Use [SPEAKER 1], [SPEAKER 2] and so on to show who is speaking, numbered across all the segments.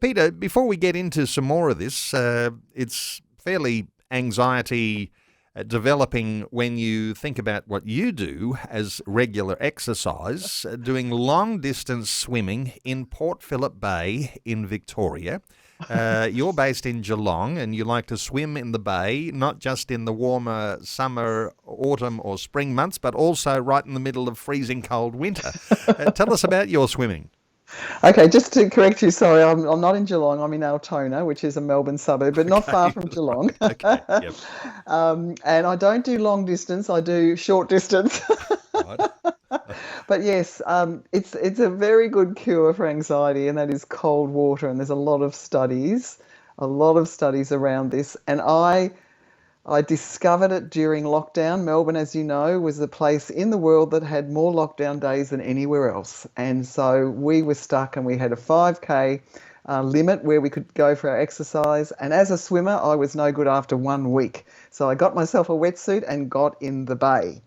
[SPEAKER 1] Peter, before we get into some more of this, it's fairly anxiety developing when you think about what you do as regular exercise, doing long-distance swimming in Port Phillip Bay in Victoria. You're based in Geelong and you like to swim in the bay, not just in the warmer summer, autumn or spring months, but also right in the middle of freezing cold winter. Tell us about your swimming.
[SPEAKER 2] Okay, just to correct you, sorry, I'm not in Geelong. I'm in Altona, which is a Melbourne suburb, but not far
[SPEAKER 1] Okay,
[SPEAKER 2] from Geelong.
[SPEAKER 1] okay, yep,
[SPEAKER 2] And I don't do long distance. I do short distance.
[SPEAKER 1] right.
[SPEAKER 2] But yes, it's a very good cure for anxiety, and that is cold water. And there's a lot of studies around this. And I discovered it during lockdown. Melbourne, as you know, was the place in the world that had more lockdown days than anywhere else. And so we were stuck and we had a 5K limit where we could go for our exercise. And as a swimmer, I was no good after 1 week. So I got myself a wetsuit and got in the bay.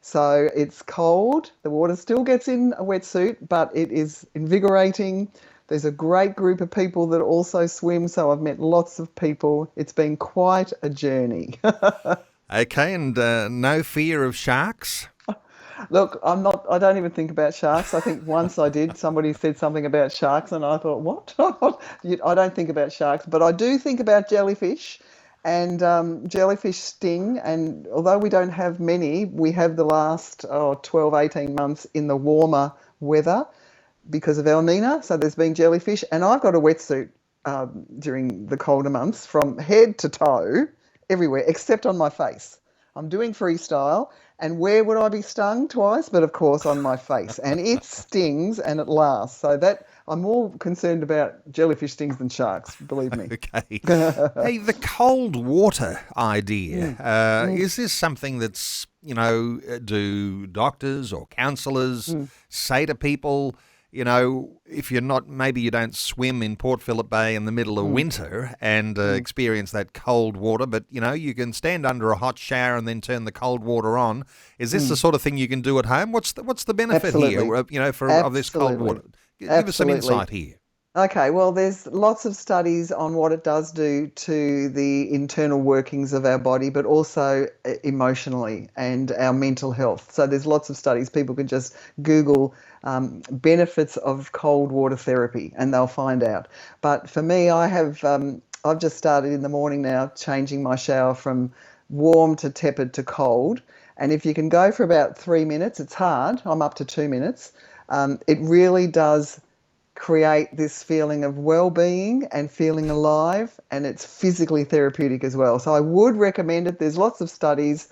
[SPEAKER 2] So it's cold. The water still gets in a wetsuit, but it is invigorating. There's a great group of people that also swim, so I've met lots of people. It's been quite a journey.
[SPEAKER 1] Okay, and no fear of sharks?
[SPEAKER 2] Look, I don't even think about sharks. I think once I did, somebody said something about sharks and I thought, what? I don't think about sharks, but I do think about jellyfish. And jellyfish sting, and although we don't have many, we have the last 12, 18 months in the warmer weather because of El Nino, so there's been jellyfish, and I've got a wetsuit during the colder months from head to toe, everywhere, except on my face. I'm doing freestyle, and where would I be stung twice? But of course on my face, and it stings and it lasts. So that I'm more concerned about jellyfish stings than sharks, believe me.
[SPEAKER 1] Okay. Hey, the cold water idea, is this something that's, do doctors or counsellors say to people, if you're not, maybe you don't swim in Port Phillip Bay in the middle of winter and experience that cold water, but, you can stand under a hot shower and then turn the cold water on. Is this the sort of thing you can do at home? What's the benefit
[SPEAKER 2] Absolutely.
[SPEAKER 1] here, of this cold
[SPEAKER 2] Absolutely.
[SPEAKER 1] water? Give us some
[SPEAKER 2] Absolutely.
[SPEAKER 1] insight here.
[SPEAKER 2] Okay, well, there's lots of studies on what it does do to the internal workings of our body, but also emotionally and our mental health. So there's lots of studies. People can just Google benefits of cold water therapy and they'll find out. But for me, I've just started in the morning now changing my shower from warm to tepid to cold. And if you can go for about 3 minutes, it's hard. I'm up to 2 minutes. It really does create this feeling of well-being and feeling alive, and it's physically therapeutic as well. So I would recommend it. There's lots of studies.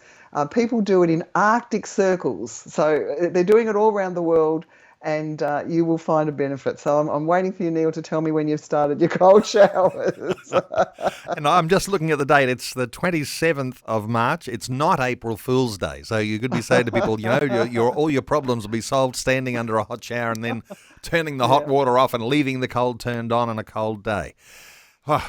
[SPEAKER 2] People do it in Arctic circles. So they're doing it all around the world, and you will find a benefit. So I'm waiting for you, Neil, to tell me when you've started your cold showers.
[SPEAKER 1] And I'm just looking at the date. It's the 27th of March. It's not April Fool's Day. So you could be saying to people, all your problems will be solved standing under a hot shower and then turning the hot
[SPEAKER 2] Yeah.
[SPEAKER 1] water off and leaving the cold turned on a cold day. Oh.